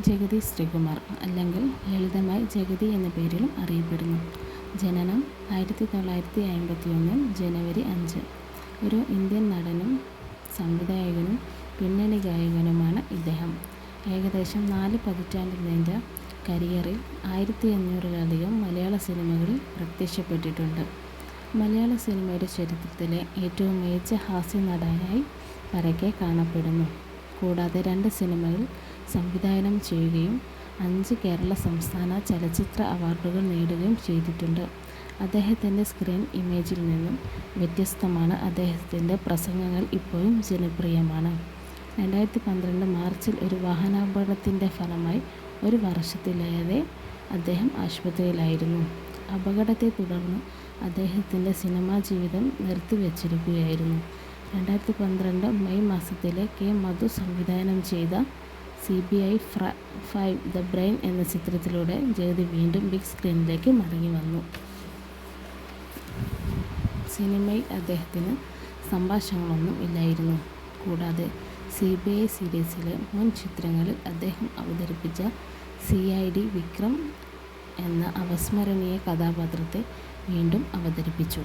ജഗതി ശ്രീകുമാർ, അല്ലെങ്കിൽ ലളിതമായി ജഗതി എന്ന പേരിലും അറിയപ്പെടുന്നു. ജനനം 1951 ജനുവരി 5. ഒരു ഇന്ത്യൻ നടനും സംവിധായകനും പിന്നണി ഗായകനുമാണ് ഇദ്ദേഹം. ഏകദേശം 4 പതിറ്റാണ്ട് നീണ്ട കരിയറിൽ 1500-ലധികം മലയാള സിനിമകളിൽ പ്രത്യക്ഷപ്പെട്ടിട്ടുണ്ട്. മലയാള സിനിമയുടെ ചരിത്രത്തിലെ ഏറ്റവും മികച്ച ഹാസ്യനടനായി പരക്കെ കാണപ്പെടുന്നു. കൂടാതെ 2 സിനിമകൾ സംവിധാനം ചെയ്യുകയും 5 കേരള സംസ്ഥാന ചലച്ചിത്ര അവാർഡുകൾ നേടുകയും ചെയ്തിട്ടുണ്ട്. അദ്ദേഹത്തിൻ്റെ സ്ക്രീൻ ഇമേജിൽ നിന്നും വ്യത്യസ്തമാണ് അദ്ദേഹത്തിൻ്റെ പ്രസംഗങ്ങൾ ഇപ്പോഴും ജനപ്രിയമാണ്. 2012 മാർച്ചിൽ ഒരു വാഹനാപകടത്തിൻ്റെ ഫലമായി 1 വർഷത്തിലേറെ അദ്ദേഹം ആശുപത്രിയിലായിരുന്നു. അപകടത്തെ തുടർന്ന് അദ്ദേഹത്തിൻ്റെ സിനിമാ ജീവിതം നിർത്തിവച്ചിരിക്കുകയായിരുന്നു. 2012 മെയ് മാസത്തിലെ കെ. മധു സംവിധാനം ചെയ്ത CBI 5 ദ ബ്രെയിൻ എന്ന ചിത്രത്തിലൂടെ ജഗതി വീണ്ടും ബിഗ് സ്ക്രീനിലേക്ക് മടങ്ങിവന്നു. സിനിമയിൽ അദ്ദേഹത്തിന് സംഭാഷണങ്ങളൊന്നും ഇല്ലായിരുന്നു. കൂടാതെ CBI സീരീസിലെ മുൻ ചിത്രങ്ങളിൽ അദ്ദേഹം അവതരിപ്പിച്ച CID വിക്രം എന്ന അവിസ്മരണീയ കഥാപാത്രത്തെ വീണ്ടും അവതരിപ്പിച്ചു.